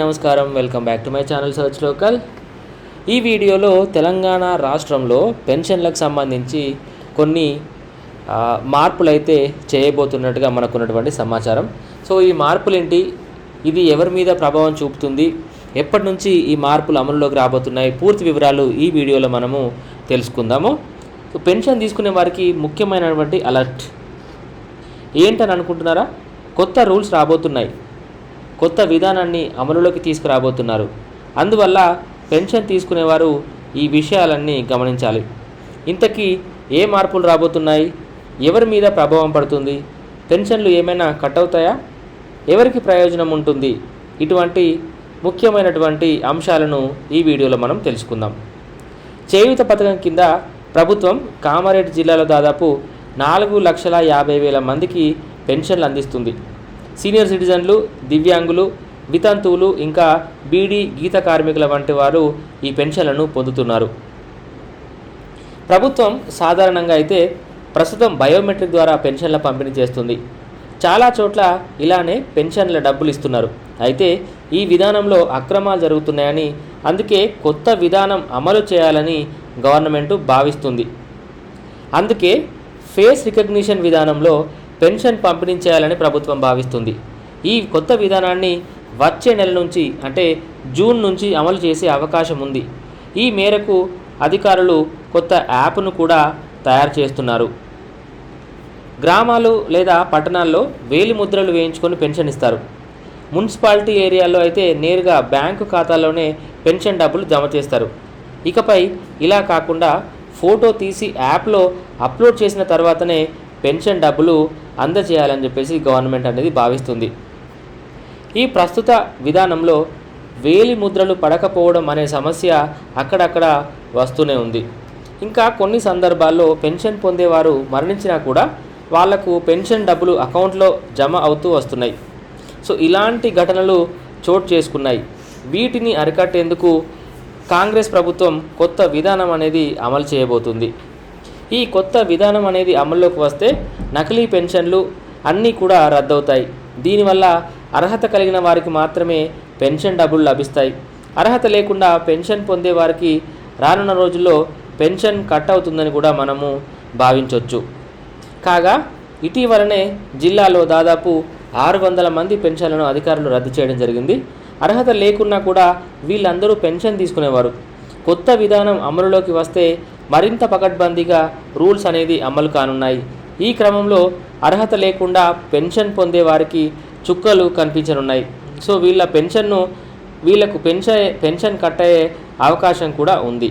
నమస్కారం, welcome back to my channel search local. ఈ వీడియోలో తెలంగాణ రాష్ట్రంలో పెన్షన్లకు సంబంధించి కొన్ని మార్పులు అయితే చేయబోతున్నట్టుగా మనకున్నటువంటి సమాచారం. సో ఈ మార్పులు ఏంటి, ఇది ఎవరి మీద ప్రభావం చూపుతుంది, ఎప్పటి నుంచి ఈ మార్పులు అమలులోకి రాబోతున్నాయి, పూర్తి వివరాలు ఈ వీడియోలో మనము తెలుసుకుందాము. సో పెన్షన్ తీసుకునే వారికి ముఖ్యమైనటువంటి అలర్ట్ ఏంటని అనుకుంటున్నారా? కొత్త రూల్స్ రాబోతున్నాయి, కొత్త విధానాన్ని అమలులోకి తీసుకురాబోతున్నారు. అందువల్ల పెన్షన్ తీసుకునేవారు ఈ విషయాలన్నీ గమనించాలి. ఇంతకీ ఏ మార్పులు రాబోతున్నాయి, ఎవరి మీద ప్రభావం పడుతుంది, పెన్షన్లు ఏమైనా కట్ అవుతాయా, ఎవరికి ప్రయోజనం ఉంటుంది, ఇటువంటి ముఖ్యమైనటువంటి అంశాలను ఈ వీడియోలో మనం తెలుసుకుందాం. చేయూత పథకం కింద ప్రభుత్వం కామారెడ్డి జిల్లాలో దాదాపు 4,50,000 మందికి పెన్షన్లు అందిస్తుంది. సీనియర్ సిటిజన్లు, దివ్యాంగులు, వితంతువులు, ఇంకా బీడీ గీత కార్మికుల వంటి వారు ఈ పెన్షన్లను పొందుతున్నారు. ప్రభుత్వం సాధారణంగా అయితే ప్రస్తుతం బయోమెట్రిక్ ద్వారా పెన్షన్ల పంపిణీ చేస్తుంది. చాలా చోట్ల ఇలానే పెన్షన్ల డబ్బులు ఇస్తున్నారు. అయితే ఈ విధానంలో అక్రమాలు జరుగుతున్నాయని, అందుకే కొత్త విధానం అమలు చేయాలని గవర్నమెంట్ భావిస్తుంది. అందుకే ఫేస్ రికగ్నిషన్ విధానంలో పెన్షన్ పంపిణీ చేయాలని ప్రభుత్వం భావిస్తుంది. ఈ కొత్త విధానాన్ని వచ్చే నెల నుంచి, అంటే జూన్ నుంచి అమలు చేసే అవకాశం ఉంది. ఈ మేరకు అధికారులు కొత్త యాప్ను కూడా తయారు చేస్తున్నారు. గ్రామాలు లేదా పట్టణాల్లో వేలి ముద్రలు వేయించుకొని పెన్షన్ ఇస్తారు. మున్సిపాలిటీ ఏరియాలో అయితే నేరుగా బ్యాంకు ఖాతాలోనే పెన్షన్ డబ్బులు జమ చేస్తారు. ఇకపై ఇలా కాకుండా ఫోటో తీసి యాప్లో అప్లోడ్ చేసిన తర్వాతనే పెన్షన్ డబ్బులు అందజేయాలని చెప్పేసి గవర్నమెంట్ అనేది భావిస్తుంది. ఈ ప్రస్తుత విధానంలో వేలి ముద్రలు పడకపోవడం అనే సమస్య అక్కడక్కడ వస్తూనే ఉంది. ఇంకా కొన్ని సందర్భాల్లో పెన్షన్ పొందేవారు మరణించినా కూడా వాళ్లకు పెన్షన్ డబ్బులు అకౌంట్లో జమ అవుతూ వస్తున్నాయి. సో ఇలాంటి ఘటనలు చోటు చేసుకున్నాయి. వీటిని అరికట్టేందుకు కాంగ్రెస్ ప్రభుత్వం కొత్త విధానం అనేది అమలు చేయబోతుంది. ఈ కొత్త విధానం అనేది అమల్లోకి వస్తే నకిలీ పెన్షన్లు అన్నీ కూడా రద్దవుతాయి. దీనివల్ల అర్హత కలిగిన వారికి మాత్రమే పెన్షన్ డబ్బులు లభిస్తాయి. అర్హత లేకుండా పెన్షన్ పొందే వారికి రానున్న రోజుల్లో పెన్షన్ కట్ అవుతుందని కూడా మనము భావించవచ్చు. కాగా ఇటీవలనే జిల్లాలో దాదాపు 600 మంది పెన్షన్లను అధికారులు రద్దు చేయడం జరిగింది. అర్హత లేకున్నా కూడా వీళ్ళందరూ పెన్షన్ తీసుకునేవారు. కొత్త విధానం అమలులోకి వస్తే మరింత పకడ్బందీగా రూల్స్ అనేది అమలు కానున్నాయి. ఈ క్రమంలో అర్హత లేకుండా పెన్షన్ పొందే వారికి చుక్కలు కనిపించనున్నాయి. సో వీళ్ళకు పెన్షన్ కట్ అయ్యే అవకాశం కూడా ఉంది.